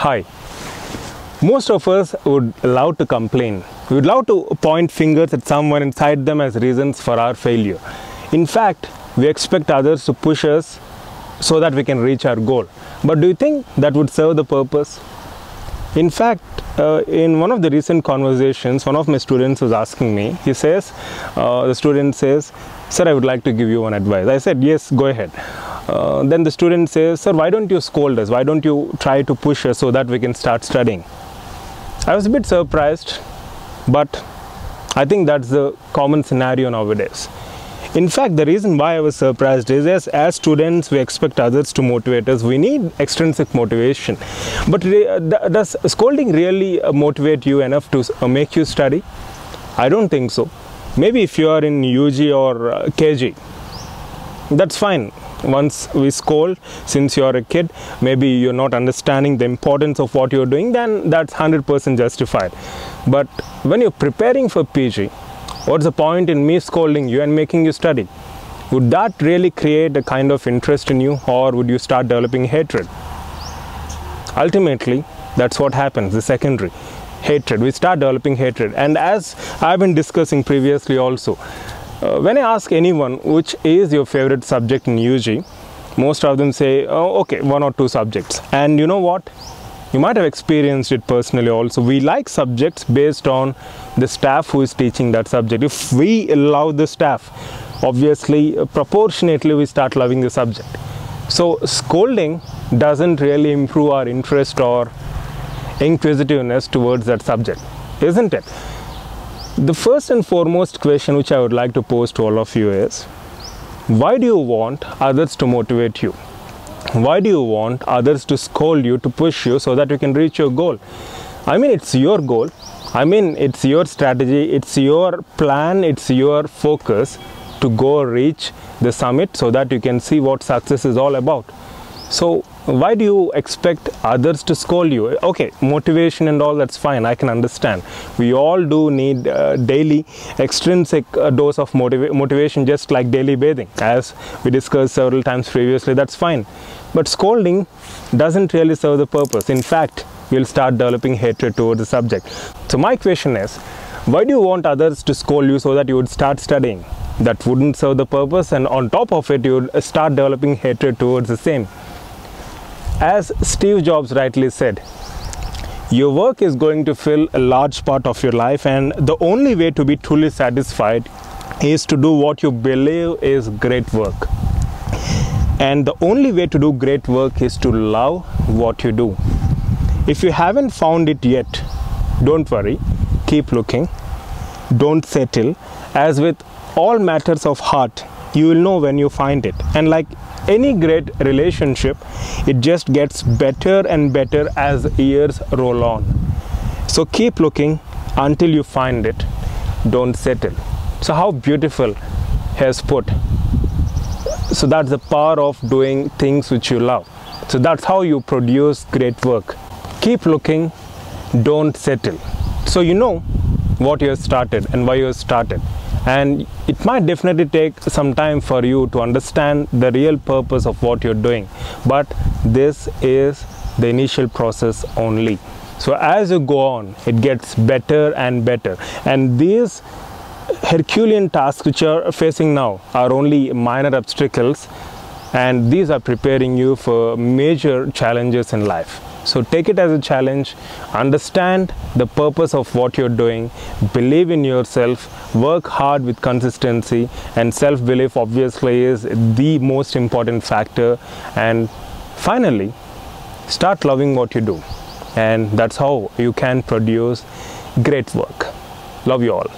Hi. Most of us would love to complain. We would love to point fingers at someone and cite them as reasons for our failure. In fact, we expect others to push us so that we can reach our goal. But do you think that would serve the purpose? In fact, in one of the recent conversations, one of my students was asking me, the student says, "Sir, I would like to give you one advice." I said, "Yes, go ahead." Then the student says, "Sir, why don't you scold us? Why don't you try to push us so that we can start studying?" I was a bit surprised, but I think that's the common scenario nowadays. In fact, the reason why I was surprised is as students, we expect others to motivate us. We need extrinsic motivation. But does scolding really motivate you enough to make you study? I don't think so. Maybe if you are in UG or KG, that's fine. Once we scold, since you're a kid, maybe you're not understanding the importance of what you're doing, then that's 100% justified. But when you're preparing for PG, what's the point in me scolding you and making you study? Would that really create a kind of interest in you, or would you start developing hatred? Ultimately, that's what happens, the secondary. Hatred. We start developing hatred. And as I've been discussing previously also, when I ask anyone which is your favorite subject in UG, most of them say, "Oh, okay, one or two subjects." And you know what? You might have experienced it personally also. We like subjects based on the staff who is teaching that subject. If we love the staff, obviously, proportionately, we start loving the subject. So scolding doesn't really improve our interest or inquisitiveness towards that subject, isn't it? The first and foremost question which I would like to pose to all of you is, why do you want others to motivate you? Why do you want others to scold you, to push you so that you can reach your goal? I mean, it's your goal. I mean, it's your strategy, it's your plan, it's your focus to go reach the summit so that you can see what success is all about. So why do you expect others to scold you? Okay, motivation and all, that's fine, I can understand. We all do need daily extrinsic dose of motivation, just like daily bathing, as we discussed several times previously, that's fine. But scolding doesn't really serve the purpose. In fact, you'll start developing hatred towards the subject. So my question is, why do you want others to scold you so that you would start studying? That wouldn't serve the purpose, and on top of it, you would start developing hatred towards the same. As Steve Jobs rightly said, your work is going to fill a large part of your life, and the only way to be truly satisfied is to do what you believe is great work. And the only way to do great work is to love what you do. If you haven't found it yet, don't worry, keep looking, don't settle. As with all matters of heart, you will know when you find it. And like any great relationship, it just gets better and better as years roll on. So keep looking until you find it. Don't settle. So how beautiful he has put. So that's the power of doing things which you love. So that's how you produce great work. Keep looking, don't settle. So you know what you have started and why you have started. And it might definitely take some time for you to understand the real purpose of what you're doing. But this is the initial process only. So as you go on, it gets better and better. And these Herculean tasks which you're facing now are only minor obstacles. And these are preparing you for major challenges in life. So take it as a challenge, understand the purpose of what you're doing, believe in yourself, work hard with consistency, and self-belief obviously is the most important factor. And finally, start loving what you do. And that's how you can produce great work. Love you all.